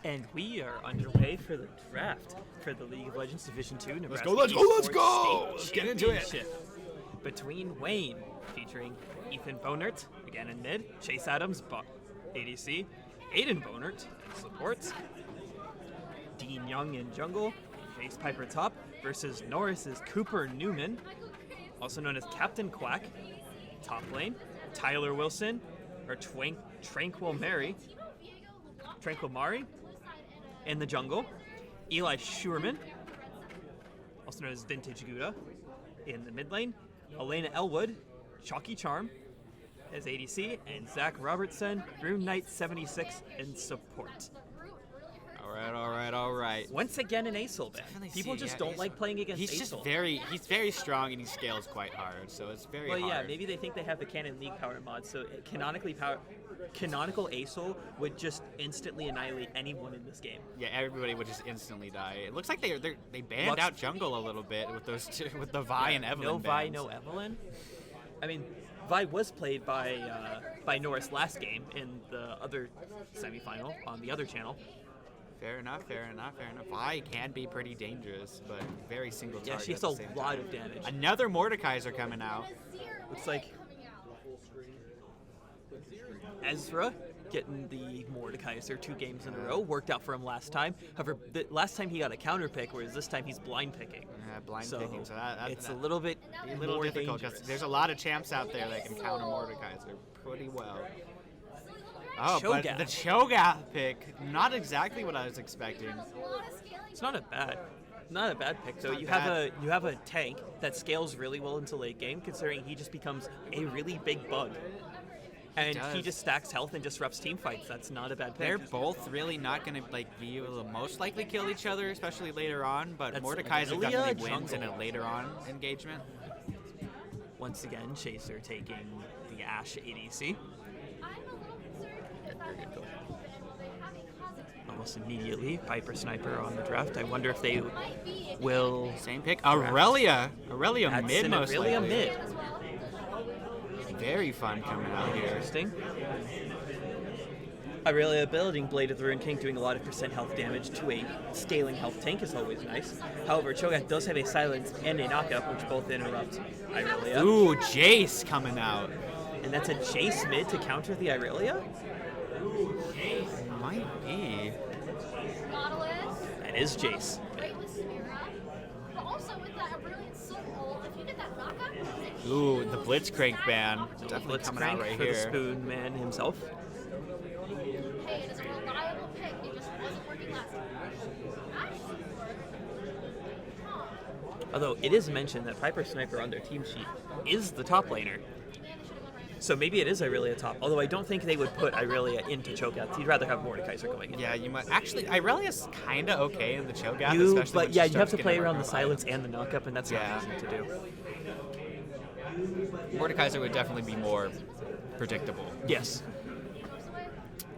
And we are underway for the draft for the League of Legends Division 2 Nebraska Let's go! State Let's get into it. Championship between Wayne, featuring Ethan Bonert, again in mid, Chase Adams, ADC, Aiden Bonert in support, Dean Young in jungle, Jace Piper top, versus Norris's Cooper Newman, also known as Captain Quack, top lane, Tyler Wilson, or Tranquil Mari, in the jungle, Eli Schurman, also known as Vintage Gouda, in the mid lane, Elena Elwood, Chalky Charm, as ADC, and Zach Robertson, Rune Knight 76 in support. All right. Once again, an Aesol ban. People just don't like playing against Aesol. He's very strong and he scales quite hard, so it's very hard. Well, yeah, maybe they think they have the Canon League power mod, so canonical Aesol would just instantly annihilate anyone in this game. Yeah, everybody would just instantly die. It looks like they banned out jungle a little bit with those two, with the Vi and Evelyn. No Vi, no Evelyn. I mean, Vi was played by Norris last game in the other semifinal on the other channel. Fair enough. Vi can be pretty dangerous, but very single target. Yeah, she has a lot of damage. Another Mordekaiser coming out. Looks like Ezra getting the Mordekaiser 2 games in a row. Worked out for him last time. However, last time he got a counter pick, whereas this time he's blind picking. Yeah, blind picking. So it's a little bit more difficult because there's a lot of champs out there that can counter Mordekaiser pretty well. Oh, Cho'Gath. But the Cho'Gath pick, not exactly what I was expecting. It's not a bad pick though. You have a tank that scales really well into late game, considering he just becomes a really big bug. And he just stacks health and disrupts team fights. That's not a bad pick. They're both really not going to be able to most likely kill each other, especially later on. But Mordekaiser definitely wins in a later on engagement. Once again, Chaser taking the Ashe ADC. Very good goal. Almost immediately, Piper Sniper on the draft. I wonder if they will... Same pick. Aurelia mid most Aurelia likely. mid. Very fun coming out here. Interesting. Aurelia building Blade of the Rune King, doing a lot of percent health damage to a scaling health tank is always nice. However, Cho'Gath does have a silence and a knockup, which both interrupt Aurelia. Ooh, Jace coming out. And that's a Jace mid to counter the Aurelia? Might be. That is Jace. Ooh, the Blitzcrank ban. Definitely coming out right for here. The Spoon Man himself. Hey, it is a reliable pick. It just wasn't working last time. Although it is mentioned that Piper Sniper on their team sheet is the top laner. So maybe it is Aurelia top, although I don't think they would put Aurelia into Cho'Gath. You'd rather have Mordekaiser going in. Yeah, you might. Actually, Aurelia's kind of okay in the Cho'Gath, especially but when yeah, she you have to starts play getting around the more silence and the knockup, and that's not easy to do. Mordekaiser would definitely be more predictable. Yes.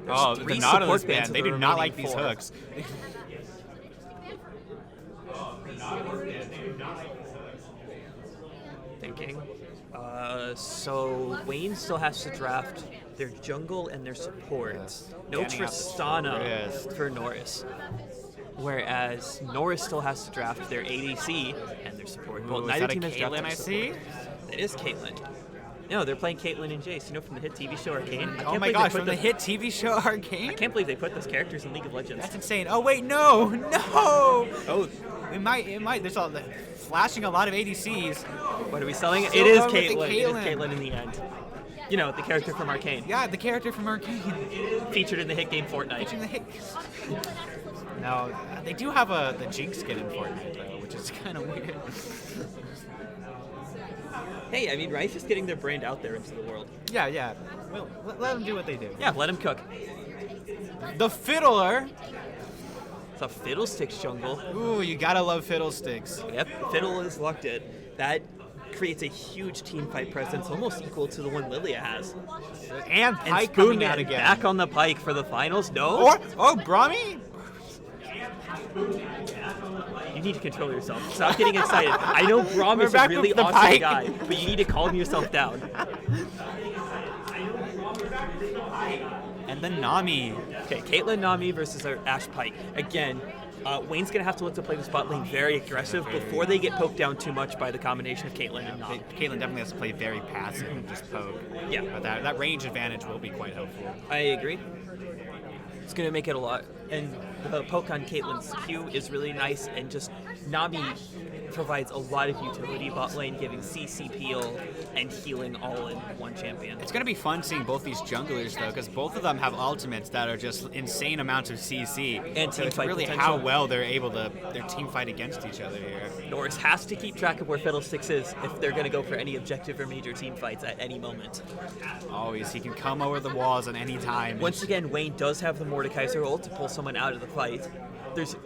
Oh, There's the 3 Nautilus support bans ban. to They the do not like remaining these 4. hooks. Thinking. So Wayne still has to draft their jungle and their support. Yes. No Banning out Tristana for Norris. Whereas Norris still has to draft their ADC and their support. Ooh, Well, is neither that a team has drafted Caitlyn I their see? support. It is Caitlyn. No, they're playing Caitlyn and Jace. You know, from the hit TV show Arcane. Oh my gosh, from the hit TV show Arcane? I can't believe they put those characters in League of Legends. That's insane. Oh wait, no! Oh, It might. There's flashing a lot of ADCs. what are we selling? Still It is going with the Caitlyn. It is Caitlyn. Caitlyn in the end. You know, the character from Arcane. Yeah, the character from Arcane. Featured in the hit game Fortnite. Featuring the hit. No, they do have the Jinx skin in Fortnite though, which is kind of weird. Hey, I mean, Rice is getting their brand out there into the world. Yeah. Well, let them do what they do. Yeah, let him cook. The Fiddler. It's a Fiddlesticks jungle. Ooh, you gotta love Fiddlesticks. Yep, Fiddle is locked in. That creates a huge team fight presence, almost equal to the one Lilia has. And Pike Spoon coming out Man again. back on the Pike for the finals. No. Brahmi? You need to control yourself. Stop getting excited. I know Braum is a back really with the awesome Pike. guy, but you need to calm yourself down. And then Nami. Okay, Caitlyn Nami versus our Ash Pike. Again, Wayne's going to have to look to play the spot lane very aggressive before they get poked down too much by the combination of Caitlyn and Nami. Caitlyn definitely has to play very passive and just poke. Yeah. But that range advantage will be quite helpful. I agree. It's going to make it a lot. And the poke on Caitlyn's Q is really nice, and just Nami provides a lot of utility bot lane, giving CC peel and healing all in one champion. It's going to be fun seeing both these junglers, though, because both of them have ultimates that are just insane amounts of CC. And so team it's fight really potential. how well they're able to their team fight against each other here. Norris has to keep track of where Fiddlesticks is if they're going to go for any objective or major team fights at any moment. Always. He can come over the walls at any time. Once again, Wayne does have the Mordekaiser ult to pull someone out of the fight.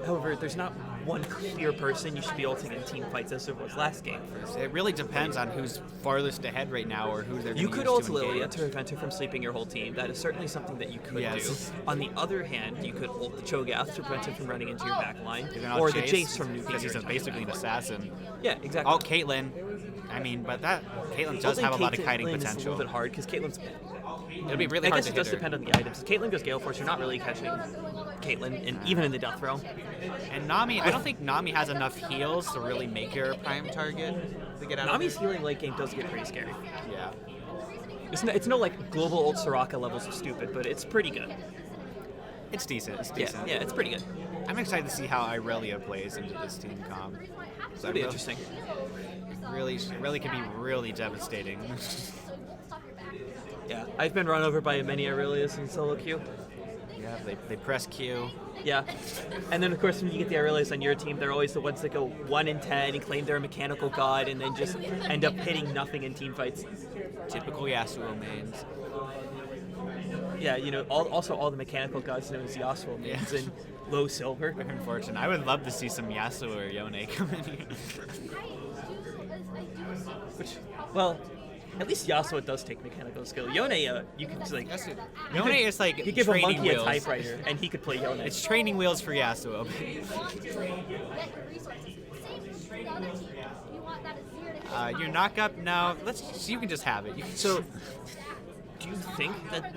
However, there's not one clear person you should be ulting in team fights as there was last game. It really depends on who's farthest ahead right now or who they're You gonna could use ult to Lilia engage. to prevent her from sleeping your whole team. That is certainly something that you could Yes. do. On the other hand, you could ult the Cho'Gath to prevent him from running into your back line, Even on or the Jace from nuking because your he's entire basically an back line. assassin. Yeah, exactly. Oh, Caitlyn. I mean, but Caitlyn does Ulting have a lot of Caitlyn kiting is a potential. little bit hard because Caitlyn's. It'll be really I hard guess to it hit does her. depend on the items. If Caitlyn goes Gale Force, you're not really catching Caitlyn, and even in the death row. And Nami, I don't think Nami has enough heals to really make her a prime target to get out Nami's of there. healing late game does get pretty scary. Yeah. It's no like global old Soraka levels of stupid, but it's pretty good. It's decent. It's Yeah, decent. yeah, it's pretty good. I'm excited to see how Irelia plays into this team comp. So It'll be interesting. Really can be really devastating. Yeah, I've been run over by many Aurelius in solo queue. Yeah, they press Q. Yeah, and then of course when you get the Aurelius on your team, they're always the ones that go 1 in 10 and claim they're a mechanical god, and then just end up hitting nothing in team fights. Typical Yasuo mains. Yeah, you know, also all the mechanical gods known as Yasuo mains Yeah. and low silver. Unfortunate. I would love to see some Yasuo or Yone come in here. Which, well, at least Yasuo does take mechanical skill. Yone, you can just like Yone is like you give a training monkey wheels. a typewriter and he could play Yone. It's training wheels for Yasuo. Your knock up now. You can just have it. So, do you think that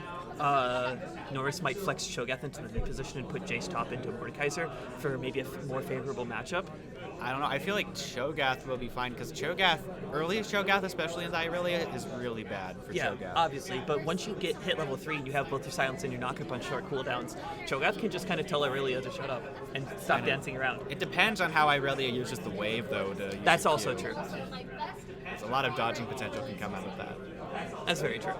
Norris might flex Cho'Gath into the mid position and put Jace top into Mordekaiser for maybe a more favorable matchup? I don't know. I feel like Cho'Gath will be fine because earliest Cho'Gath, especially in the Irelia, is really bad for Yeah, Cho'Gath. obviously. But once you get hit level 3 and you have both your silence and your knock-up on short cooldowns, Cho'Gath can just kind of tell Aurelia to shut up and stop dancing around. It depends on how Irelia uses the wave, though. To use That's the also Q. true. There's a lot of dodging potential can come out of that. That's very true.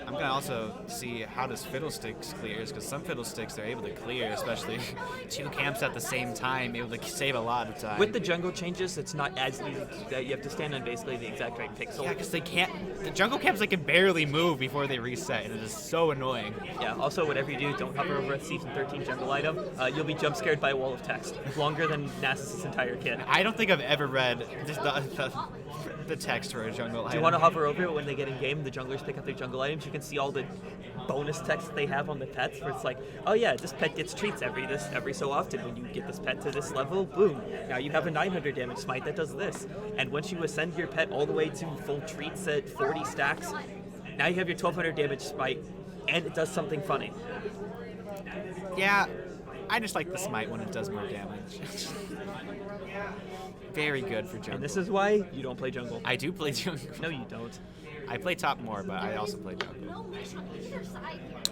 I'm gonna also see how does Fiddlesticks clears, because some Fiddlesticks they're able to clear, especially 2 camps at the same time, able to save a lot of time. With the jungle changes, it's not as easy to do that. You have to stand on basically the exact right pixel. Yeah, because they can't. The jungle camps they can barely move before they reset, and it is so annoying. Yeah, also, whatever you do, don't hover over a Season 13 jungle item. You'll be jump scared by a wall of text, longer than Nasus' entire kit. I don't think I've ever read just the text for a jungle item. Do you want to hover over it when they get in game? The junglers pick up their jungle items. You can see all the bonus text they have on the pets, where it's like, oh yeah, this pet gets treats every so often. When you get this pet to this level, boom, now you have a 900 damage smite that does this. And once you ascend your pet all the way to full treats at 40 stacks, now you have your 1200 damage smite, and it does something funny. Yeah, I just like the smite when it does more damage. Very good for jungle. And this is why you don't play jungle. I do play jungle. No, you don't. I play top more, but I also play jungle.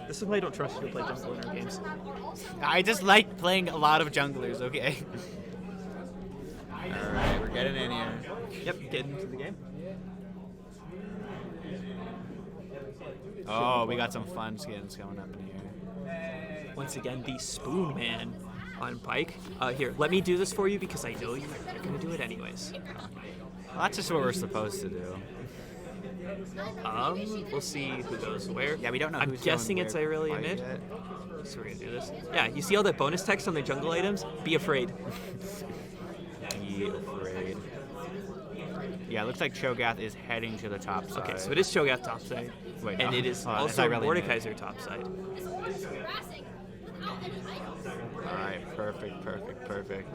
This is why I don't trust you to play jungle in our games. I just like playing a lot of junglers, okay? Alright, we're getting in here. Yep, get into the game. Oh, we got some fun skins coming up in here. Once again, the Spoon Man on Pike. Here, let me do this for you because I know you're going to do it anyways. Well, that's just what we're supposed to do. We'll see who goes where. Yeah, we don't know I'm who's guessing going it's where Irelia quite mid. yet. So we're going to do this. Yeah, you see all that bonus text on the jungle items? Be afraid. Be afraid. Yeah, it looks like Cho'Gath is heading to the top side. Okay, so it is Cho'Gath top side. Wait, and no. it is Hold on, also it's Irelia mid. Mordekaiser top side. Alright, perfect.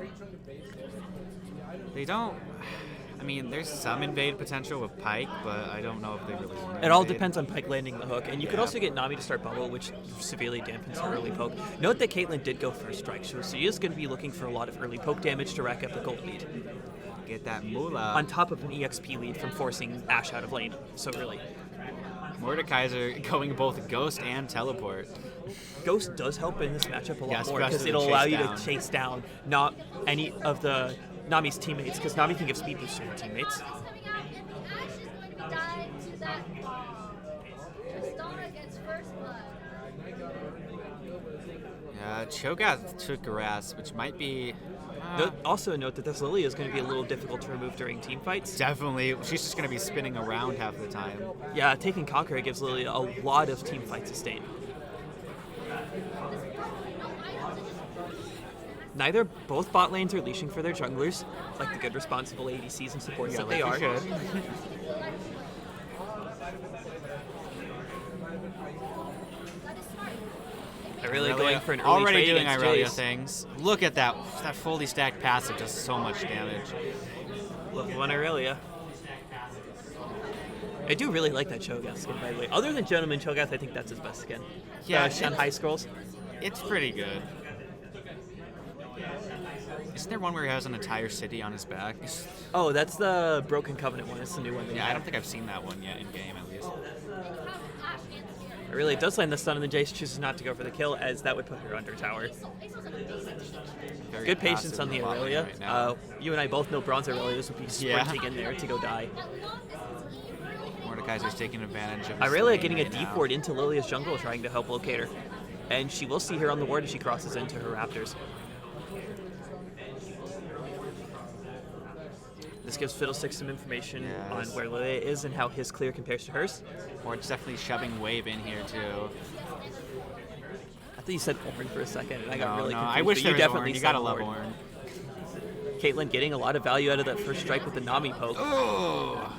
They don't... I mean, there's some invade potential with Pike, but I don't know if they really want to It all invade. depends on Pike landing the hook, and you could Yeah. also get Nami to start bubble, which severely dampens her early poke. Note that Caitlyn did go first strike, so she is going to be looking for a lot of early poke damage to rack up a gold lead, Get that moolah. on top of an EXP lead from forcing Ashe out of lane. So really, Mordekaiser going both Ghost and Teleport. Ghost does help in this matchup a lot Yeah, more because especially it'll the allow chase you down. to chase down not any of the Nami's teammates, because Nami can give speed boost to her teammates. Coming out, and Ashe is going to be dying to that bomb. Tristana gets first blood. Yeah, Cho'Gath took grass, which might be Also note that this Lilia is going to be a little difficult to remove during team fights. definitely. She's just going to be spinning around half the time. Yeah, taking Conqueror gives Lilia a lot of team fight sustain. Both bot lanes are leashing for their junglers, like the good responsible ADCs and supports that they are. Like you should. They're really Irelia going for an early already trade doing against Irelia Jace. things. Look at that. That fully stacked passive does so much damage. Level 1 Irelia. I do really like that Cho'Gath skin, by the way. Other than Gentleman Cho'Gath, I think that's his best skin. Yeah, Shanghai Scrolls. It's pretty good. Isn't there one where he has an entire city on his back? Oh, that's the Broken Covenant one. It's the new one. Yeah, I don't think I've seen that one yet in game, at least. It really does land the stun, and then Jace chooses not to go for the kill, as that would put her under tower. Very Good patience passive on the in bot lane Irelia. right now. You and I both know bronze Aurelias would be Yeah. sprinting in there to go die. Mordekaiser's taking advantage of his Irelia lane getting a right now. D-Ford into Lilia's jungle, trying to help locate her. And she will see her on the ward as she crosses into her Raptors. This gives Fiddlesticks some information on Yes. where Lilia is and how his clear compares to hers. Or it's definitely shoving wave in here, too. I thought you said Ornn for a second, and I got really no, confused. I wish but there you was definitely Ornn. You said gotta love Ornn. Ornn. Caitlyn getting a lot of value out of that first strike with the Nami poke. Oh!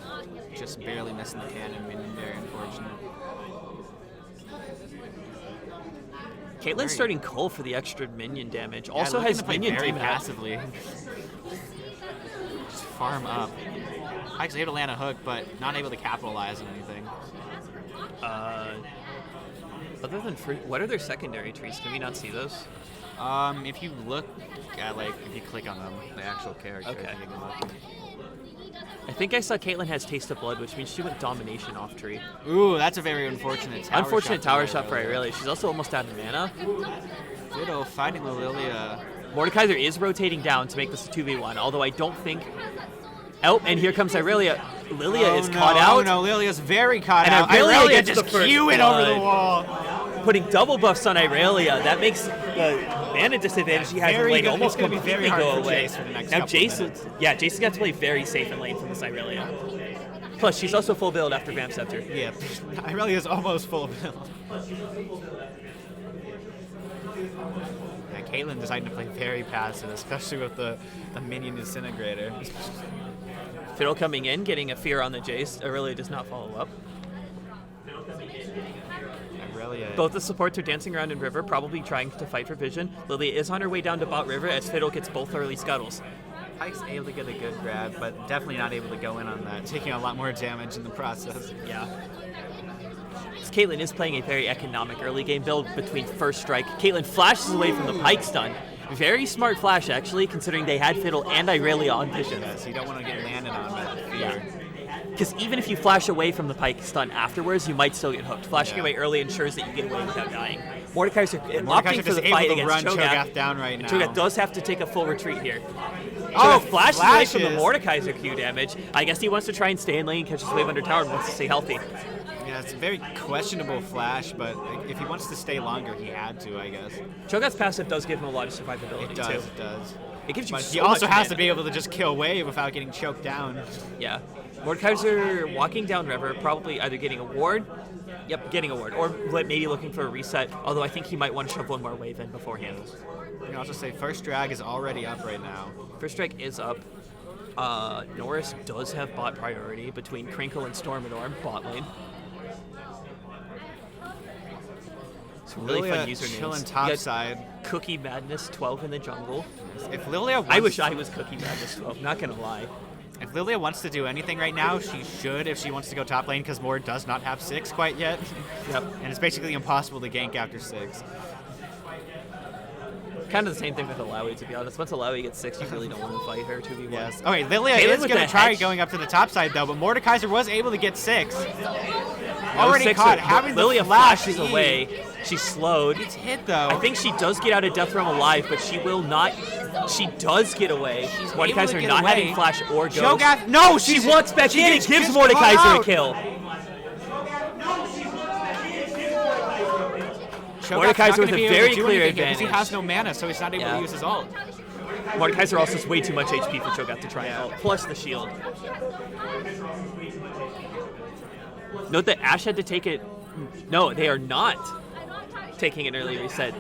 Just barely missing the cannon minion there, unfortunate. Caitlyn's starting Cole for the extra minion damage. Also looking has to play minion very demon. passively. Just farm up. Pike's able to land a hook, but not able to capitalize on anything. Other than fruit, what are their secondary trees? Can we not see those? If you look at, like, if you click on them, the actual character, Okay. I think you can look. I think I saw Caitlyn has Taste of Blood, which means she went Domination off tree. Ooh, that's a very unfortunate tower Unfortunate shot tower shot for Irelia. She's also almost out of mana. Fiddle fighting the Lilia. Mordekaiser is rotating down to make this a 2v1, although I don't think... Oh, and here comes Irelia. Lilia is caught out. Oh no, Lilia's very caught And out. Irelia Irelia gets just the first queuing over the blood. wall. Putting double buffs on Irelia. That makes the mana disadvantage he has in Very lane good. almost It's gonna be very completely hard go for away. Jace for the next Now couple Jace, minutes. Jace got to play very safe in lane from this Irelia. Plus, she's also full build after Vamp Scepter. Yeah, Irelia's almost full of build. Yeah, Caitlyn decided to play very passive, especially with the minion disintegrator. Fiddle coming in, getting a fear on the Jace. Irelia does not follow up. Irelia. Both the supports are dancing around in river, probably trying to fight for vision. Lilia is on her way down to bot river as Fiddle gets both early scuttles. Pike's able to get a good grab, but definitely not able to go in on that, taking a lot more damage in the process. Yeah. Caitlyn is playing a very economic early game build between first strike. Caitlyn flashes away from the Pike stun. Very smart flash, actually, considering they had Fiddle and Irelia on vision. Yeah, so you don't want to get landed on by the fear. Because even if you flash away from the Pike stun afterwards, you might still get hooked. Flashing Yeah. away early ensures that you get away without dying. Mordekaiser opting Mordekaiser for just the able fight to against run Cho'Gath. Cho'Gath down right now. Cho'Gath does have to take a full retreat here. Oh, Cho'Gath flashes away from the flashes. Mordekaiser Q damage. I guess he wants to try and stay in lane, catch his wave under tower, and wants to stay healthy. Yeah, it's a very questionable flash, but if he wants to stay longer, he had to, I guess. Cho'Gath's passive does give him a lot of survivability, It does, too. it does. It gives you But so he also much has to mana. be able to just kill wave without getting choked down. Yeah. Mordekaiser walking down river, probably either getting a ward, getting a ward, or maybe looking for a reset, although I think he might want to shove one more wave in beforehand. You can also say first drag is already up right now. First strike is up. Norris does have bot priority between Crinkle and Stormadorn, bot lane. It's really Lilia fun usernames. chilling You got topside. Cookie Madness 12 in the jungle. If Lilia wants, I wish I was Cookie Madness 12, not gonna lie. If Lilia wants to do anything right now, she should if she wants to go top lane, because Mord does not have 6 quite yet. Yep. And it's basically impossible to gank after 6. Kind of the same thing with Alawi, to be honest. Once Alawi gets 6, you really don't want to fight her 2v1. Yes. Okay, Lilia Caitlyn is with going the to try hedge. going up to the top side, though, but Mordekaiser was able to get 6. No Already sixer. caught, having the Lilia flash flashes E. away. She's slowed. It's hit, though. I think she does get out of Death Realm alive, but she will not. She does get away. able to Mordekaiser get not away. having flash or ghost. Cho'Gath, no, She walks back in and gets gives caught Mordekaiser out. a kill. Cho'Gath's Mordekaiser not gonna with a be able to very do clear anything here 'cause advantage. He has no mana, so he's not able Yeah. to use his ult. Mordekaiser also has way too much HP for Cho'Gath to try and ult, plus the shield. Note that Ashe had to take it. No, they are not taking an early reset.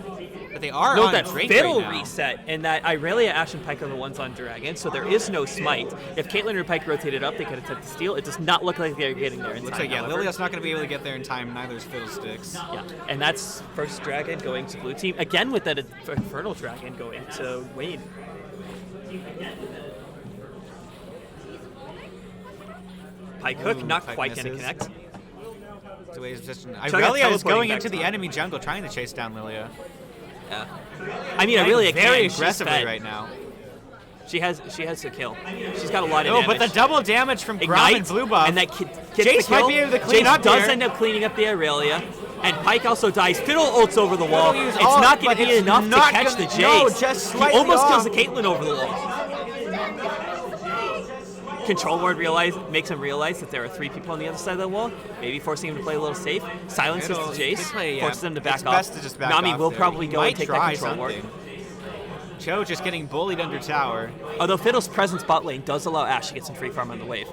But they are Note on that Drake Fiddle right now. reset, and that Irelia, Ashe, and Pyke are the ones on Dragon, so there is no smite. If Caitlyn or Pyke rotated up, they could attempt to steal. It does not look like they're getting there in Looks time. like, yeah, however. Lilia's not going to be able to get there in time, neither is Fiddlesticks. Yeah, and that's first Dragon going to blue team. Again with that Infernal Dragon going to Wayne. Pyke Hook, Ooh, not Pyke quite going to misses. connect. To his position. Cho'Gath Irelia is teleporting going back into to the top. enemy jungle, trying to chase down Lilia. Yeah. I mean, Irelia very can. She's aggressively fed. right now. She has a kill. She's got a lot of Oh, damage. but the double damage from Grom Ignite, and Blue Buff. and that gets Jace the kill. might be able to clean Jace up does here. end up cleaning up the Irelia, and Pyke also dies. Fiddle ults over the wall. Fiddle It's used ult, not going but to be it's enough to not catch the gonna- Jace. no, just He slightly almost kills off. the Caitlyn over the wall. Control ward makes him realize that there are 3 people on the other side of the wall, maybe forcing him to play a little safe. Silences Fiddle- the Jace, good play, yeah. forces them to back It's off. best to just back Nami off will there. probably He go and might take that try control ward. something. Cho just getting bullied under tower. Although Fiddle's presence bot lane does allow Ashe to get some free farm on the wave.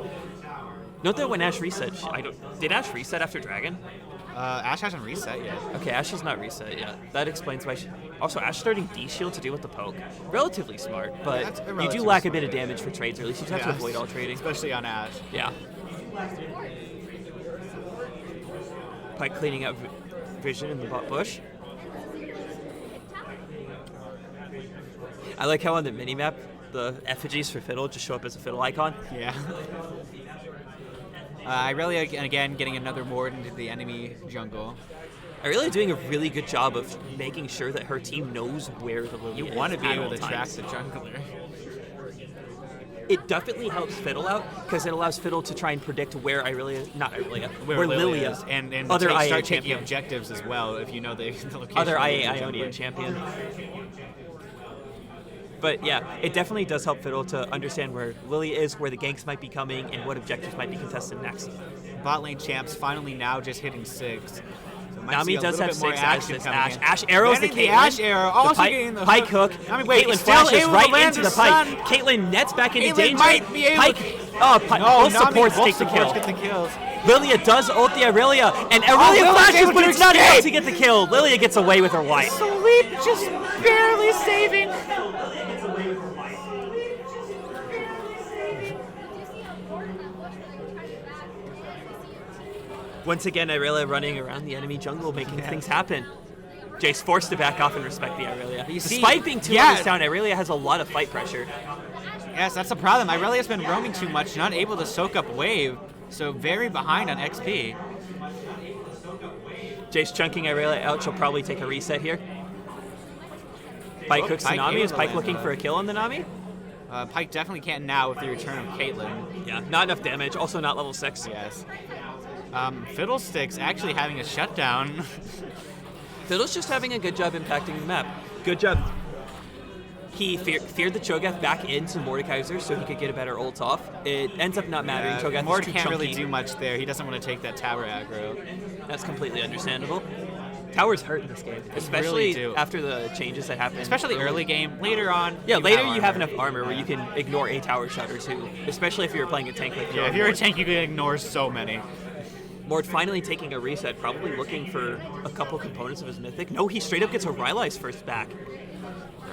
Note that when Ashe resets, did Ashe reset after Dragon? Ashe hasn't reset yet. Okay, Ashe is not reset yet. That explains why she... Also, Ashe starting D-Shield to deal with the poke. Relatively smart, but That's a you do relatively lack a smart bit of pick. damage for trades, or at least you have to Yeah. avoid all trading. Especially on Ashe. Yeah. Pyke cleaning up vision in the bot bush. I like how on the minimap, the effigies for Fiddle just show up as a Fiddle icon. Yeah. Irelia, again, getting another ward into the enemy jungle. Irelia doing a really good job of making sure that her team knows where the Lily You is want to be at able all to track times. the jungler. It definitely helps Fiddle out because it allows Fiddle to try and predict where where Lilia is, and other IA start taking champion. objectives as well if you know the location. Other of the IA jungler. Ionian champion. But yeah, it definitely does help Fiddle to understand where Lilia is, where the ganks might be coming, and what objectives might be contested next. Bot lane champs finally now just hitting 6. So might Nami see a does little have bit more 6 as action this coming Ashe. in. Ashe arrows the Getting Caitlyn. Ashe arrow, also Pyke, getting the Pyke hook. Nami, wait, Caitlyn still flashes able to right land into the the Pyke. stun. Caitlyn nets back into Caitlyn danger. might be able Pyke, to- both Nami, supports both take the supports kill. get the kills. Lilia does ult the Irelia, and Irelia Lilia's flashes, able but to it's not enough escape. to get the kill. Lilia gets away with her life. Sleep just barely saving. Once again, Irelia running around the enemy jungle, making things happen. Jace forced to back off and respect the Irelia. You see- Despite being 2 yeah. levels down, Irelia has a lot of fight pressure. Yes, that's the problem. Irelia's been roaming too much, not able to soak up wave, so very behind on XP. Jace chunking Irelia out. She'll probably take a reset here. Pyke Oh, hooks the Pyke Nami. able Is to Pyke land looking that. for a kill on the Nami? Pyke definitely can't now with the return of Caitlyn. Yeah, not enough damage. Also not level 6. Yes. Fiddlesticks actually having a shutdown. Fiddle's just having a good job impacting the map. Good job. He feared the Cho'Gath back into Mordekaiser so he could get a better ult off. It ends up not mattering. Cho'Gath Mord is too can't really chunky. do much there. He doesn't want to take that tower aggro. That's completely understandable. Towers hurt in this game, especially do. after the changes that happen. Especially early game. Later on, Yeah, later you have armor. enough armor where you can ignore a tower shot or two, especially if you're playing a tank like Yeah, if you're a tank, you can ignore so many. Mord finally taking a reset, probably looking for a couple components of his mythic. No, he straight up gets a Rylai's first back.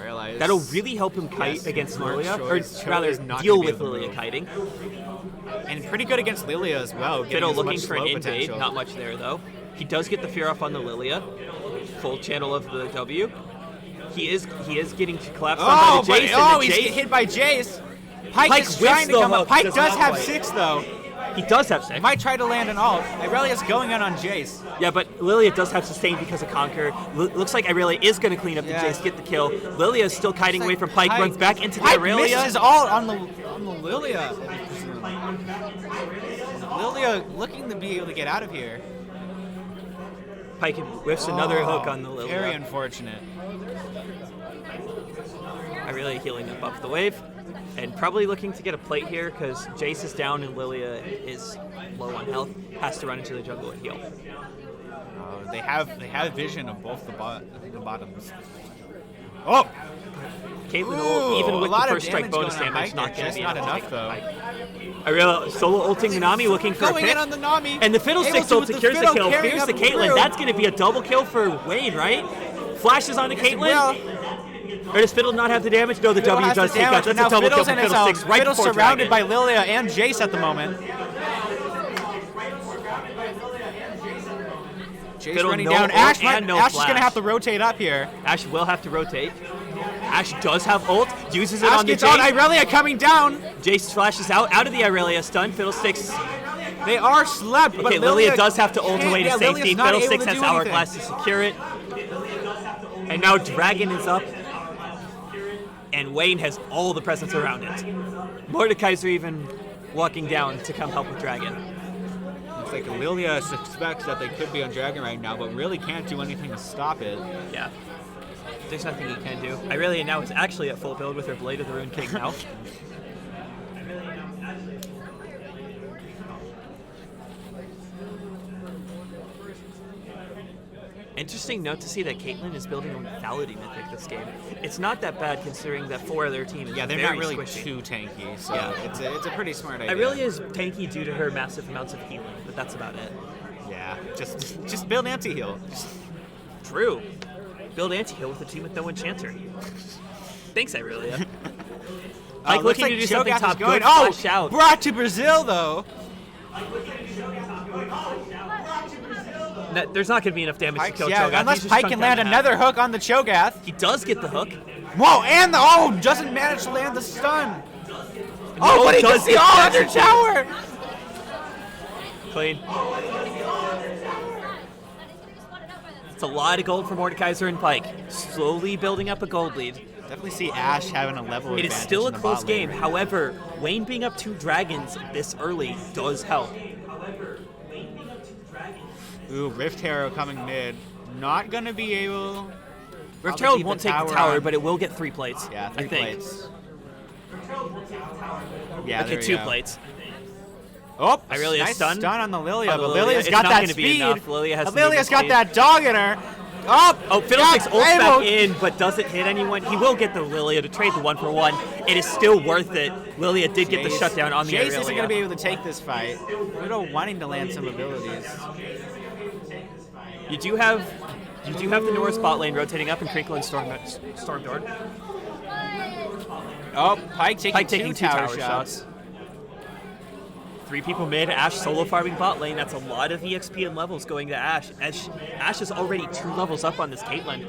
Realize That'll really help him kite Yes, against smart Lilia, choice. or rather Lialia's not deal gonna be with able to Lilia move. kiting. And pretty good against Lilia as well. getting Fiddle as looking much for an slow invade, potential. not much there though. He does get the fear off on the Lilia. Full channel of the W. He is getting collapsed on Oh, by but the Jace, and the he's Jace get hit by Jace. Pike is whips trying to the come up. hook, Pike does does not have quite. 6, though. He does have 6. Might try to land an ult. Irelia's going in on Jace. Yeah, but Lilia does have sustain because of Conquer. Looks like Irelia is going to clean up the Yeah. Jace, get the kill. Lilia is still kiting away from Pike, runs back into the Pike Irelia. misses ult on the Lilia. Lilia looking to be able to get out of here. Pike whiffs another hook on the Lilia. Very unfortunate. Irelia healing up off the wave. And probably looking to get a plate here because Jace is down and Lilia is low on health. Has to run into the jungle and heal. They have vision of both the bottoms. Oh! Caitlyn, Ooh, even with a lot the of first strike damage bonus going on damage, Pike not there, going to just be not enough to enough, take Pike. Irelia solo ulting the Nami, looking for a Going pick. in on the Nami. And the Fiddlesticks Able ult to with secures the Fiddle kill, carrying fears the up Caitlyn. through. That's going to be a double kill for Wayne, right? Flashes onto Yes, it Caitlyn. Or does Fiddle not have the damage? No, the Fiddle W has does the take out. damage, That's but a double now kill for Fiddle's in Fiddlesticks right Fiddle's before surrounded Dragon. by Lilia and Jace at the moment. Jace Fiddle, running no down. ult Ash is and no going to flash. have to rotate up here. Ash will have to rotate. Ash does have ult, uses it Ash on the gets on. Jace. Irelia coming down. Jace flashes out of the Irelia stun. Fiddlesticks. They are slept, but Okay, Lilia does have to ult away to yeah, safety. Lilia's not able Fiddlesticks to has do Hourglass to secure it. And now Dragon is up. And Wayne has all the presence around it. Mordekaiser even walking down to come help with Dragon. Looks like Lilia suspects that they could be on Dragon right now, but really can't do anything to stop it. Yeah. There's nothing he can do. Irelia now is actually at full build with her Blade of the Rune King now. Interesting note to see that Caitlyn is building a lethality mythic this game. It's not that bad considering that 4 other team is Yeah, they're very not really squishy. too tanky, so Yeah. it's a pretty smart idea. Irelia is tanky due to her massive amounts of healing, but that's about it. Yeah, just build anti-heal. True. Build anti-heal with a team with no enchanter. Thanks, Irelia. Like looks looking to do Cho'Gath something is top going. good, Oh, flash out. brought to Brazil though. No, there's not going to be enough damage to kill Yeah, Cho'Gath. unless He's just Pike chunked can down land in half. another hook on the Cho'Gath. He does get the hook. Whoa, and the doesn't manage to land the stun. No, but he does does the get all that under succeed. tower. Clean. It's a lot of gold for Mordekaiser and Pike. Slowly building up a gold lead. Definitely see Ash having a level It is advantage still a in the close bot game. lane. However, Wayne being up 2 dragons this early does help. Ooh, Rift Herald coming mid. Not gonna be able. Rift Probably Herald keep won't the take the tower tower, on. but it will get 3 plates. Yeah, 3 I think. plates. Yeah, Okay, there we 2 go. plates. Oh, Irelia's nice stun. stun on the Lilia, On the but Lilia. Lilia's It's got not that gonna be speed. enough. Lilia has the Lilia's movement got speed. that dog in her. Oh, Fiddlesticks ults back able- in, but doesn't hit anyone. He will get the Lilia to trade the 1-for-1. It is still worth it. Lilia did get the Jace- shutdown on the Jace Irelia. isn't going to be able to take this fight. Widow wanting to land some abilities. You do have the Norris bot lane rotating up and Crinkle and Storm Door. Oh, Pike taking, Pike taking 2 tower tower shots. shots. 3 people mid, Ash solo farming bot lane. That's a lot of EXP and levels going to Ash. Ash is already 2 levels up on this Caitlyn.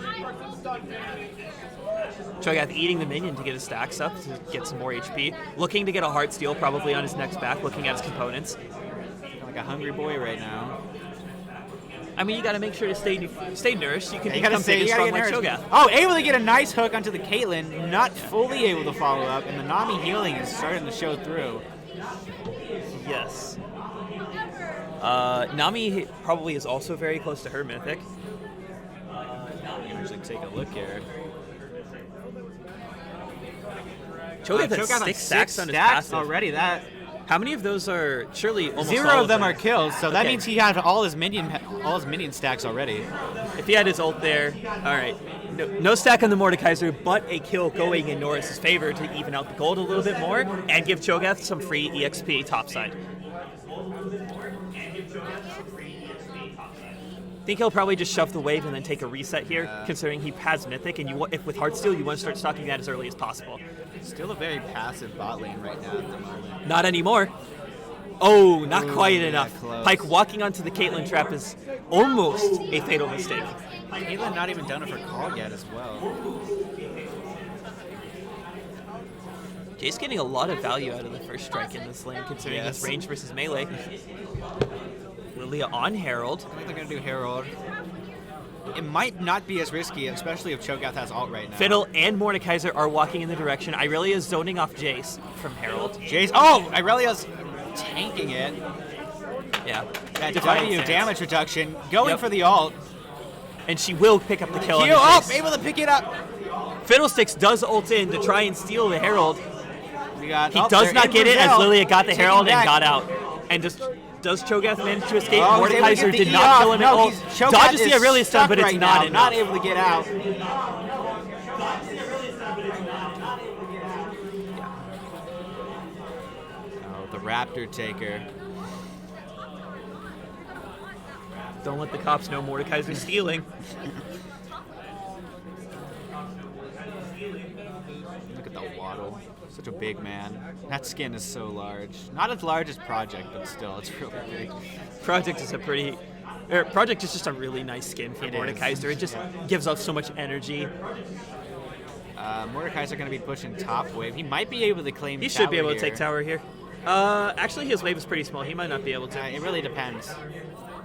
Cho'Gath eating the minion to get his stacks up to get some more HP. Looking to get a heart steal probably on his next back, looking at his components. Like a hungry boy right now. I mean, you got to make sure to stay nourished. You can You gotta become say, big and you gotta strong get like nervous. Cho'Gath. Oh, able to get a nice hook onto the Caitlyn, not fully able to follow up, and the Nami healing is starting to show through. Yes. Nami probably is also very close to her mythic. Usually take a look here. Cho'Gath has 6 stacks on his passive. already. That How many of those are surely almost 0 all of them are kills, so that Okay. means he had all his minion stacks already. If he had his ult there, all right. No stack on the Mordekaiser, but a kill going in Norris' favor to even out the gold a little bit more and give Cho'Gath some free EXP topside. I think he'll probably just shove the wave and then take a reset here, considering he has Mythic, and if with Heartsteel, you want to start stocking that as early as possible. Still a very passive bot lane right now at the moment. Not anymore. Oh, not Ooh, quite yeah, enough. close. Pike walking onto the Caitlyn trap is almost a fatal mistake. Caitlyn not even done it for call yet as well. Jace getting a lot of value out of the first strike in this lane, considering Yes. his range versus melee. Lilia on Herald. I think they're going to do Herald. It might not be as risky, especially if Cho'Gath has ult right now. Fiddle and Mordekaiser are walking in the direction. Irelia is zoning off Jace from Herald. Jace. Oh, Irelia's tanking it. Yeah. That Defiant W stance. damage reduction. Going Yep. for the ult. And she will pick up the kill. on Heal the up, Jace. able to pick it up. Fiddlesticks does ult in to try and steal the Herald. We got, He oh, does they're not in get it as Brazil. Lilia got the Taking Herald and back. got out. And does Cho'Gath manage to escape? Oh, he's able to get Mordekaiser the did E not off. kill him No, at all. Cho'Gath Dodges the is Irelia stun, stuck but it's right not now, enough. not able to get out. Oh, the Raptor taker. Don't let the cops know Mordekaiser's stealing. Look at the waddle. Such a big man. That skin is so large. Not as large as Project, but still, it's really big. Project is just a really nice skin for It Mordekaiser. is. It just gives off so much energy. Mordekaiser going to be pushing top wave. He might be able to claim He should be tower able to take here. tower here. Actually, his wave is pretty small. He might not be able to. It really depends.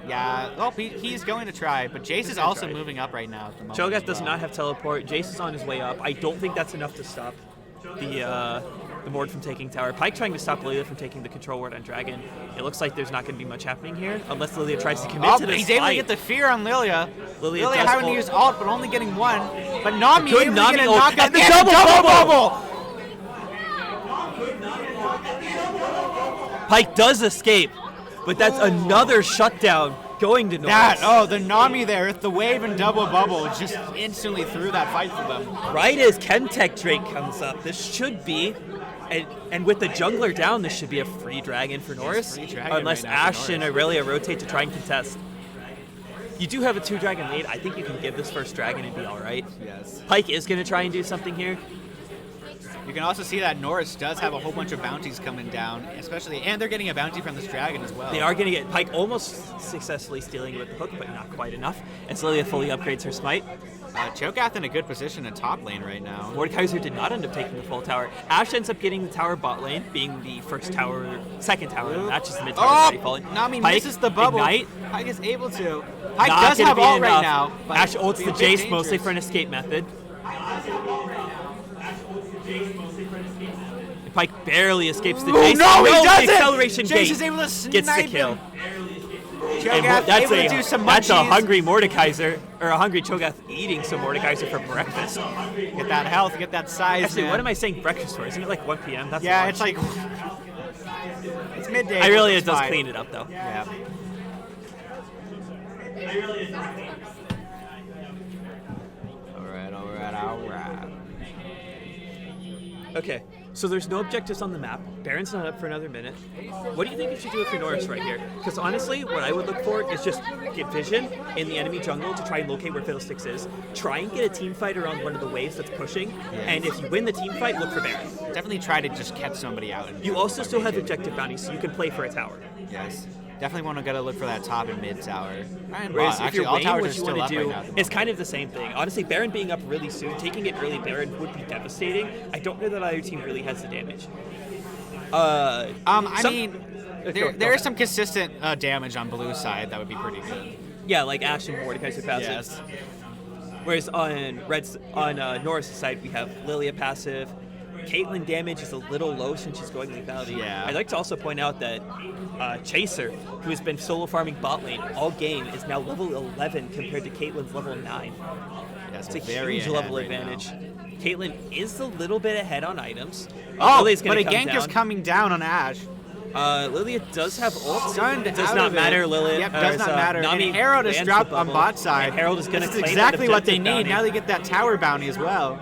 Yeah, well, he's going to try, but Jace is gonna also try. moving up right now at the moment. Cho'Gath as does well. not have teleport. Jace is on his way up. I don't think that's enough to stop the Mord from taking tower. Pike trying to stop Lilia from taking the control ward on Dragon. It looks like there's not going to be much happening here unless Lilia tries to commit to this He's able to fight. get the fear on Lilia. Lilia Lilia does having to ult. use ult, but only getting one. But Nami Good able Nami to get a ult. knockout. And the And double bubble! bubble! Pike does escape, but that's another shutdown going to Norris. The Nami there, the wave and double bubble just instantly threw that fight for them. Right as Chemtech Drake comes up, this should be, and with the jungler down, this should be a free dragon for Norris, free dragon unless right now for Ashe and Norris. Irelia rotate to try and contest. You do have a 2-dragon lead. I think you can give this first dragon and be all right. Yes. Pike is going to try and do something here. You can also see that Norris does have a whole bunch of bounties coming down, and they're getting a bounty from this dragon as well. They are going to get Pike almost successfully stealing it with the hook, but not quite enough, as Lilia fully upgrades her smite. Cho'Gath in a good position in top lane right now. Mordekaiser did not end up taking the full tower. Ashe ends up getting the tower bot lane, being the second tower in the match, as the mid tower is already falling. Nami Pike, misses the bubble. Ignite, Pike is able to. Pike not does gonna have be ult right enough. now. but Ashe ults be the a bit Jace mostly dangerous. for an escape method. Pike barely escapes the Jace. No, he doesn't! The acceleration Jace gate is able to snipe gets the kill. him. And Cho'Gath that's able to do some that's a munchies. hungry Mordekaiser, or a hungry Cho'Gath eating some Mordekaiser for breakfast. Get that health, get that size. Actually, man. what am I saying breakfast for? Isn't it like 1 p.m.? That's Yeah, lunch. it's like. It's midday. Irelia it's does fine. clean it up, though. Yeah. Alright. Okay, so there's no objectives on the map. Baron's not up for another minute. What do you think you should do for Norris right here? Because honestly, what I would look for is just get vision in the enemy jungle to try and locate where Fiddlesticks is. Try and get a team fight around one of the waves that's pushing. And if you win the team fight, look for Baron. Definitely try to just catch somebody out. You also still have objective bounties, so you can play for a tower. Yes. Definitely want to get a look for that top and mid tower. And Whereas if actually, you're all Wayne, towers what are you still want up to right do now at the is kind of the same thing. Honestly, Baron being up really soon, taking it early Baron would be devastating. I don't know that either team really has the damage. There is some consistent damage on blue side that would be pretty good. Yeah, like Ashe and Mordekaiser passive. Yes. Whereas on Norris' side, we have Lilia passive. Caitlyn damage is a little low since she's going lethality. Yeah. I'd like to also point out that Chaser, who has been solo farming bot lane all game, is now level 11 compared to Caitlyn's level 9. That's It's a very huge ahead level right advantage. now. Caitlyn is a little bit ahead on items. Oh, Lilia's but gonna a come gank is down. coming down on Ashe. Lilia does have ult. Stunned It does out not of it. matter, Lilia. Yep, does not matter. Nami And Herald is lands dropped the on bubble, bot side. And Herald is going to This is claim exactly that what they objective need. bounty. Now they get that tower bounty as well.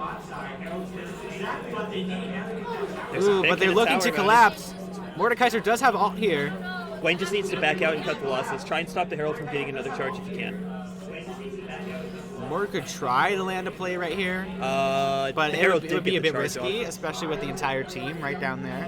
There's a Ooh, pick but they're and a looking tower to bounty. collapse. Mordekaiser does have ult here. Wayne just needs to back out and cut the losses. Try and stop the Herald from getting another charge if you can. Mord could try to land a play right here, but the it Herald would did be get a the bit charge risky, off. especially with the entire team right down there.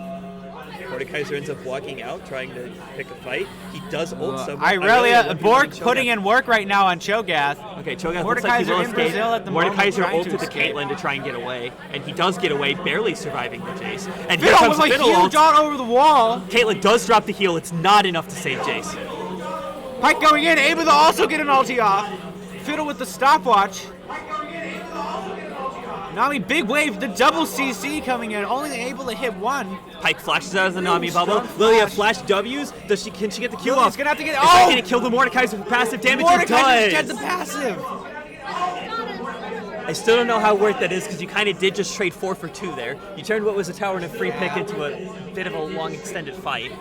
Mordekaiser ends up walking out, trying to pick a fight. He does ult someone. Irelia, Borg putting in work right now on Cho'Gath. Okay, Cho'Gath looks like he will in Brazil at the moment. Mordekaiser trying to ulted to escape. Caitlyn to try and get away, and he does get away, barely surviving the Jace. And here Fiddle comes with a Fiddle huge ult. ult over the wall. Caitlyn does drop the heal. It's not enough to save Jace. Pike going in, able to also get an ulti off. Fiddle with the stopwatch. Nami, big wave, the double CC coming in, only able to hit one. Pike flashes out of the Nami bubble. Lilia flash W's. Can she get the kill Lilia's off? gonna have to get. Is Oh! that gonna kill the Mordekaiser for passive damage? It Mordekaiser gets does. the passive. I still don't know how worth that is because you kind of did just trade 4 for 2 there. You turned what was a tower and a free pick into a bit of a long extended fight.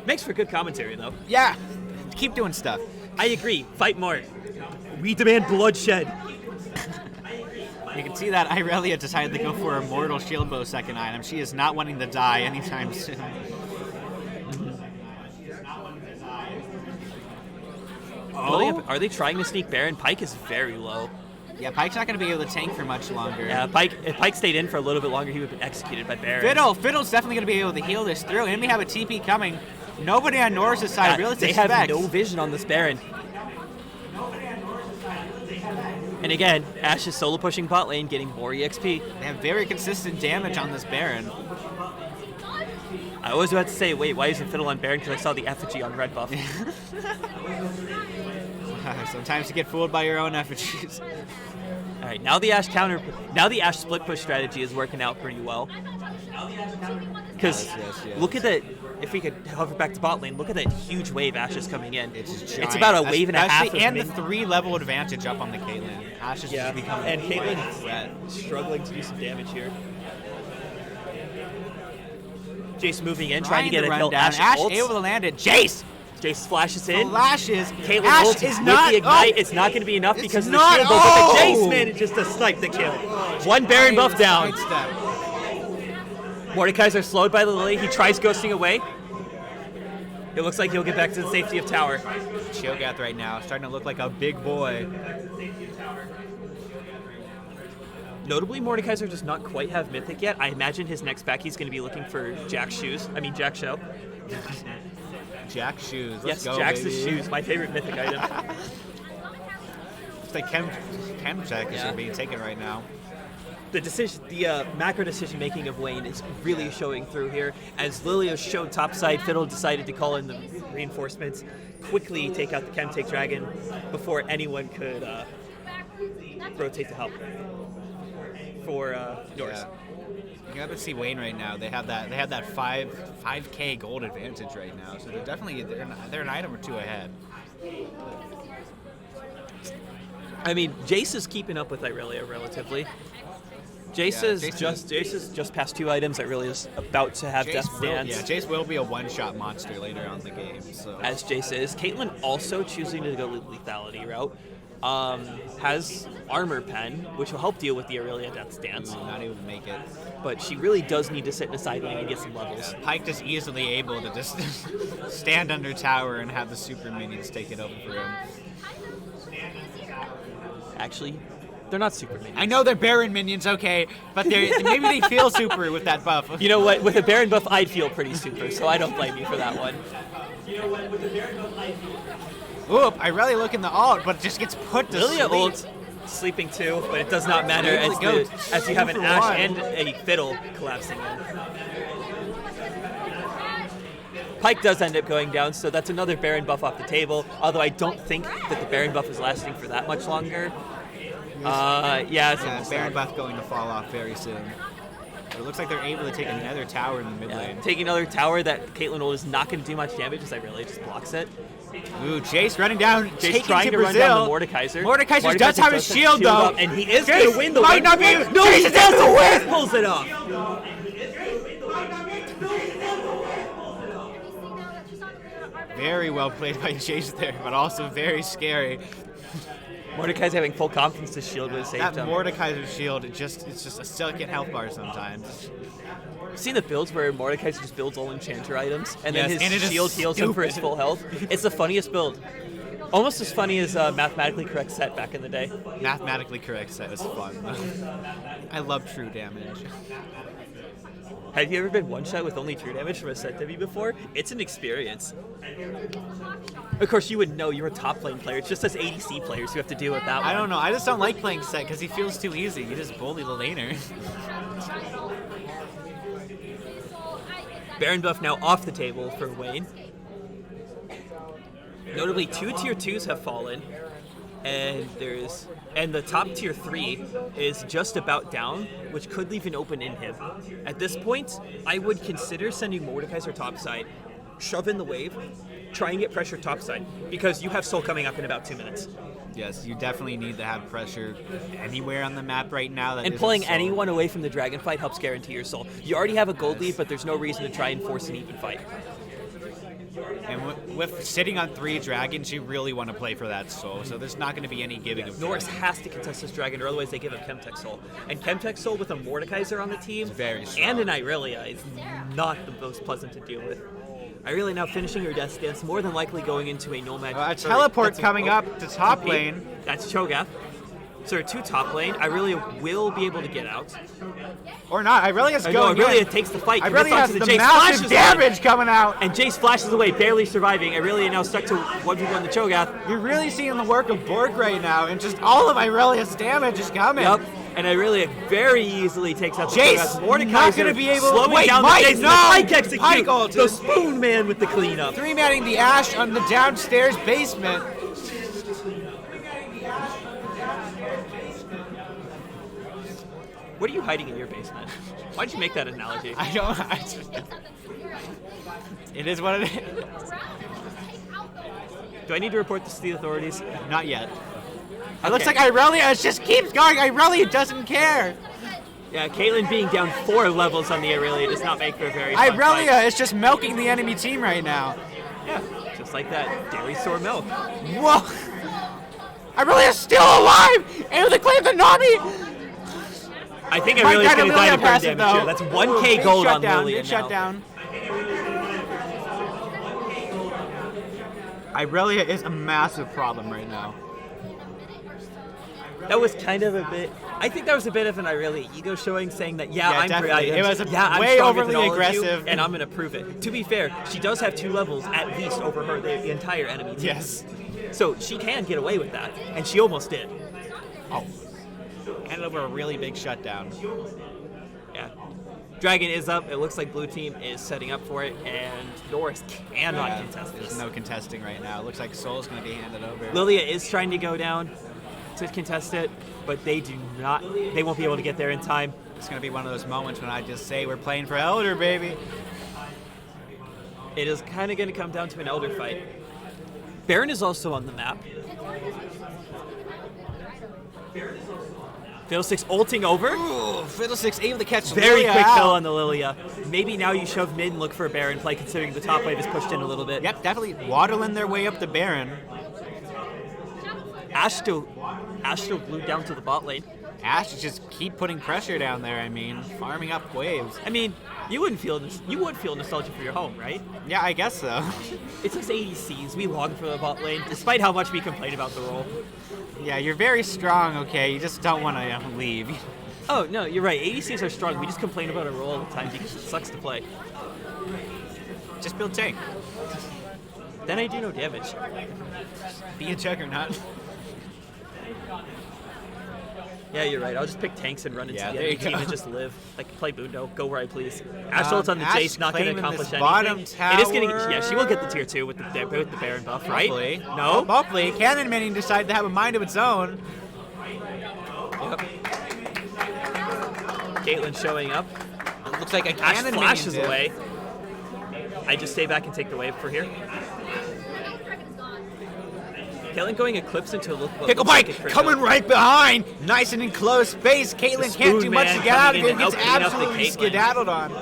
Makes for good commentary though. Yeah, keep doing stuff. I agree. Fight more. We demand bloodshed. You can see that Irelia decided to go for a Mortal Shield Bow second item. She is not wanting to die anytime soon. Oh. Are they trying to sneak Baron? Pike is very low. Yeah, Pike's not going to be able to tank for much longer. Yeah, if Pike stayed in for a little bit longer, he would have been executed by Baron. Fiddle's definitely going to be able to heal this through, and we have a TP coming. Nobody on Norris' side really They suspects. have no vision on this Baron. And again, Ashe is solo pushing bot lane, getting more EXP. They have very consistent damage on this Baron. I was about to say, wait, why isn't Fiddle on Baron? Because I saw the effigy on red buff. Sometimes you get fooled by your own effigies. All right, now the Ashe split push strategy is working out pretty well. Because Yes. look at that. If we could hover back to bot lane, look at that huge wave Ashe is coming in. It's It's about a wave and a half. Especially- and the 3-level advantage up on the Caitlyn. Ashe is just becoming and quite a Caitlyn threat. struggling to do some damage here. Jace moving in, trying to get a kill. Ashe ults. able to land it. Jace! Jace flashes in. Flashes. Caitlyn Ashe ult is with not. the ignite. Oh, It's not going to be enough It's because of the not- shield, but oh! the Jace manages to snipe the kill. One Baron buff down. Sidestep. Mordekaiser slowed by the Lily. He tries ghosting away. It looks like he'll get back to the safety of tower. Cho'Gath right now, starting to look like a big boy. Notably, Mordekaiser does not quite have Mythic yet. I imagine his next back he's going to be looking for Jack's shoes. I mean, Jack Show. Jack's shoes. Let's Yes, go, Jack's baby. shoes, my favorite Mythic item. It's like chem check is being taken right now. The macro decision making of Wayne is really showing through here. As Lilia showed topside, Fiddle decided to call in the reinforcements, quickly take out the Chemtake Dragon before anyone could rotate to help for Norris. Yeah. You have to see Wayne right now. They have that 5K gold advantage right now. So they're an item or two ahead. I mean, Jace is keeping up with Irelia relatively. Jace is just past 2 items. Irelia is about to have Death Dance. Jace will be a one-shot monster later on in the game. So As Jace is. Caitlyn also choosing to go the lethality route. Has Armor Pen, which will help deal with the Irelia Death's Dance. not able to make it. But she really does need to sit in a side lane and get some levels. Pike just easily able to just stand under tower and have the super minions take it over for him. Actually, they're not super minions. I know they're Baron minions, okay, but maybe they feel super with that buff. You know what? With a Baron buff, I'd feel pretty super, so I don't blame you for that one. Oop, I really look in the ult, but it just gets put to Lilia sleep. ult, sleeping too, but it does not matter Able to go as you have an 2 for Ashe 1. and a Fiddle collapsing in. Pike does end up going down, so that's another Baron buff off the table, although I don't think that the Baron buff is lasting for that much longer. It's almost Baron out. buff going to fall off very soon. But it looks like they're able to take another tower in the mid lane. Taking another tower that Caitlyn ult is not going to do much damage as Irelia just blocks it. Ooh, Jace running down, Jace taking trying to Brazil. run down the Mordekaiser. Mordekaiser does have his shield though, up, and he is Jace going to win the might win. not be. No, he Jace doesn't win. win! Pulls it off. Very well played by Jace there, but also very scary. Mordekaiser having full confidence to shield would have saved That him. Mordekaiser shield, it's just a second health bar sometimes. I've seen the builds where Mordekaiser just builds all enchanter items, and Yes, then and it his is shield heals him for his stupid. full health. It's the funniest build. Almost as funny as mathematically correct set back in the day. Mathematically correct set was fun. I love true damage. Have you ever been one-shot with only true damage from a set W before? It's an experience. Of course, you would know. You're a top lane player. It's just us ADC players who have to deal with that one. I don't know. I just don't like playing set because he feels too easy. You just bully the laner. Baron buff now off the table for Wayne. Notably, 2 tier 2s have fallen, and the top tier 3 is just about down, which could leave an open inhib. At this point, I would consider sending Mordekaiser topside, shove in the wave, try and get pressure topside, because you have Soul coming up in about 2 minutes. Yes, you definitely need to have pressure anywhere on the map right now. And pulling anyone away from the dragon fight helps guarantee your Soul. You already have a gold lead, but there's no reason to try and force an even fight. And with sitting on 3 dragons, you really want to play for that soul, so there's not going to be any giving of Norris has to contest this dragon, or otherwise they give him Chemtech Soul. And Chemtech Soul with a Mordekaiser on the team very strong. and an Irelia is not the most pleasant to deal with. Irelia now finishing her death stance, more than likely going into a Nomad. A teleport coming up to top lane. That's Cho'Gath. So 2 top lane. Irelia will be able to get out. Or not. Irelia's going Irelia in. takes the fight. Irelia has the the Jace, massive damage coming out. And Jace flashes away, barely surviving. Irelia now stuck to 1v1 the Cho'Gath. You're really seeing the work of Borg right now, and just all of Irelia's damage is coming. Yep. And Irelia very easily takes out the Jace, Cho'Gath. Mordekaiser not going to be able to slowing down the Jace. No! Pike execute. Pike ult. The Spoon Man with the cleanup. 3-manning the Ashe on the downstairs basement. What are you hiding in your basement? Why'd you make that analogy? I don't. It is what it is. Do I need to report this to the authorities? Not yet. Okay. It looks like Irelia just keeps going. Irelia doesn't care. Yeah, Caitlyn being down 4 levels on the Irelia does not make for a very fun Irelia fight. is just milking the enemy team right now. Yeah, just like that dairy store milk. Whoa! Irelia's still alive! And they claim the Nami! I think Irelia's going to die to burn passive, damage here. though. That's 1k gold on Lilia Big now. shutdown. Irelia is a massive problem right now. That was kind of a bit. I think that was a bit of an Irelia ego showing, saying that I'm definitely. It was I'm way stronger than overly all of aggressive. you, and I'm going to prove it. To be fair, she does have 2 levels at least over her the entire enemy team. Yes. So she can get away with that, and she almost did. Oh. Handed over a really big shutdown. Yeah. Dragon is up. It looks like blue team is setting up for it, and Norris cannot contest There's this. no contesting right now. It looks like Soul's going to be handed over. Lilia is trying to go down to contest it, but they do not. They won't be able to get there in time. It's going to be one of those moments when I just say we're playing for Elder, baby. It is kind of going to come down to an Elder fight. Baron is also on the map. Fiddlesticks ulting over. Ooh, Fiddlesticks able to catch Very Lilia quick out. kill on the Lilia. Maybe now you shove mid and look for a Baron play, considering the top wave is pushed in a little bit. Yep, definitely waddling their way up the Baron. Ashe still glued down to the bot lane. Ashe just keep putting pressure down there. I mean, farming up waves. I mean, you would feel nostalgia for your home, right? Yeah, I guess so. It's us ADCs. We long for the bot lane, despite how much we complain about the role. Yeah, you're very strong, okay? You just don't want to leave. Oh, no, you're right. ADCs are strong. We just complain about our role all the time because it sucks to play. Just build tank. Then I do no damage. Be a juggernaut. Yeah, you're right. I'll just pick tanks and run into Yeah, the there enemy you team go. and just live. Like, play Bundo, go where I please. Ashe ult's on the Ashe Jace, not going to claiming accomplish this anything. bottom It is getting, tower. yeah, she will get the tier 2 with the Baron buff, right? Hopefully. No? Hopefully. Cannon Manning decided to have a mind of its own. Yep. Caitlyn showing up. It looks like a Ashe Cannon flashes Minion away. I just stay back and take the wave for here. Caitlyn going Eclipse into a look. Pickle Pike coming right behind. Nice and in close space. Caitlyn can't do much to get out of it. Gets absolutely skedaddled on.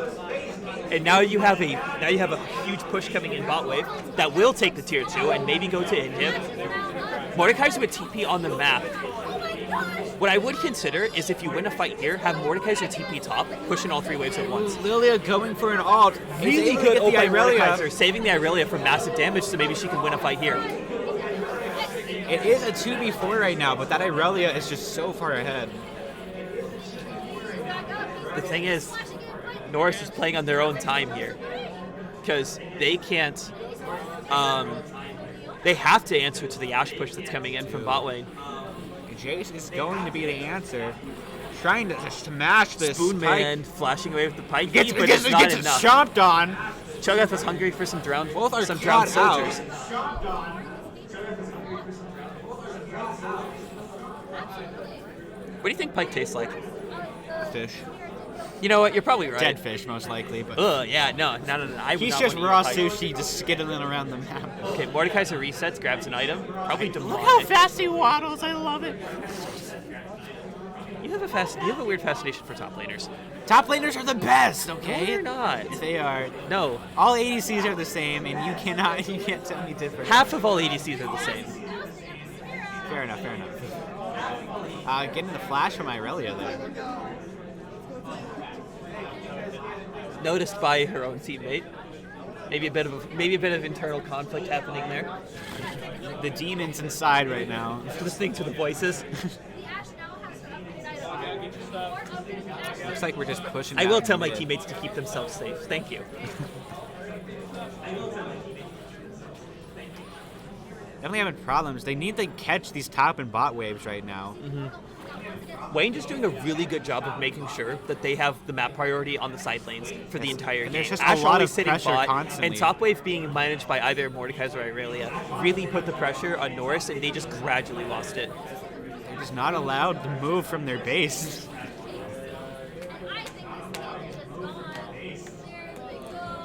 And now you have a huge push coming in bot wave that will take the tier 2 and maybe go to inhib. Mordekaiser with TP on the map. What I would consider is if you win a fight here, have Mordekaiser TP top, pushing all 3 waves at once. Lilia going for an ult. Really good ult by Irelia. Mordekaiser, saving the Irelia from massive damage so maybe she can win a fight here. It is a 2v4 right now, but that Irelia is just so far ahead. The thing is, Norris is playing on their own time here because they can't. They have to answer to the Ash push that's coming in from bot lane. Jace is going to be the answer. Trying to smash this Spoonman flashing away with the pike, gets, but gets, it's not gets enough. Chomped on. Cho'Gath was hungry for some drowned, Both are some drowned caught soldiers. What do you think pike tastes like? Fish. You know what? You're probably right. Dead fish, most likely. But Ugh, yeah, no. I would he's not just want to raw eat pike. sushi, just skittling around the map. Okay, Mordekaiser resets, grabs an item, probably demonic. Look how fast he waddles! I love it. You have a weird fascination for top laners. Top laners are the best, okay? No, they're not. They are. No, All ADCs are the same, and you can't tell me different. half of all ADCs are the same. Fair enough. Getting the flash from Irelia there. Noticed by her own teammate. Maybe a bit of internal conflict happening there. The demons inside right now. Listening to the voices. Looks like we're just pushing. I will down tell my mid. teammates to keep themselves safe. Thank you. Definitely having problems. They need to catch these top and bot waves right now. Wayne just doing a really good job of making sure that they have the map priority on the side lanes for the entire game. there's just a Ash lot always of sitting pressure bot, constantly. and top wave being managed by either Mordekaiser or Irelia really put the pressure on Norris, and they just gradually lost it. They're just not allowed to move from their base.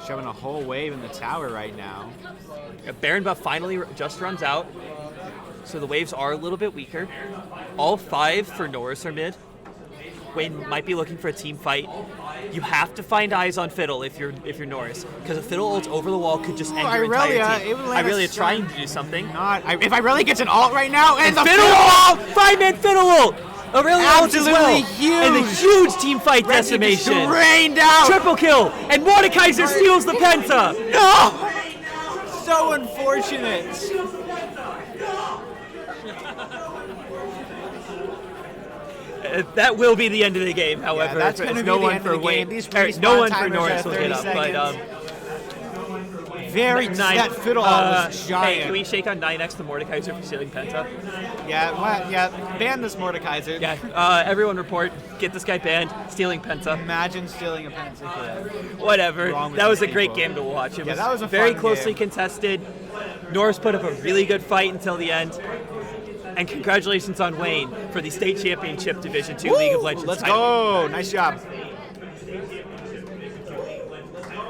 Shoving a whole wave in the tower right now. Baron buff finally just runs out, so the waves are a little bit weaker. All 5 for Norris are mid. Wayne might be looking for a team fight. You have to find eyes on Fiddle if you're Norris, because a Fiddle ult over the wall could just end your entire team. Irelia trying to do something. If Irelia gets an ult right now, and the Fiddle ult! 5-man Fiddle ult! Irelia ult as well. Absolutely huge. And the huge team fight decimation. Rained out. Triple kill, and Mordekaiser steals the penta. No! So unfortunate. That will be the end of the game. However, that's if gonna no be the one end for of the Wayne, game. These no respawn one for timers Norris are will get 30 up. seconds. Very Nine. that fiddle was giant. Hey, can we shake on 9x to Mordekaiser for stealing penta? Yeah, ban this Mordekaiser. Yeah, everyone report. Get this guy banned. Stealing penta. Imagine stealing a pentakill. Whatever. Wrong with That was a these great people. game to watch. It Yeah, was, that was a very fun closely game. contested. Norris put up a really good fight until the end. And congratulations on Wayne for the state championship Division 2 League of Legends Let's title. go. Nice job.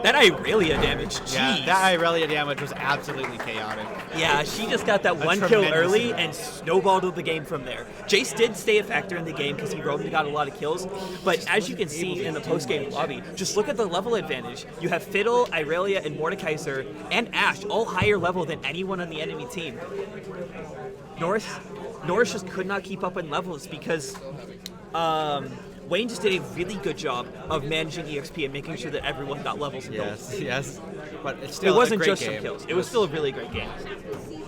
That Irelia damage. Jeez. Yeah, that Irelia damage was absolutely chaotic. Yeah, she just got that one kill tremendous early amount. and snowballed the game from there. Jace did stay a factor in the game because he roamed and got a lot of kills, but as you can see in the post-game lobby, just look at the level advantage. You have Fiddle, Irelia, and Mordekaiser, and Ashe, all higher level than anyone on the enemy team. Norris just could not keep up in levels because Wayne just did a really good job of managing EXP and making sure that everyone got levels and gold. Yes. But it's still It wasn't a great just game. some kills. It was still a really great game.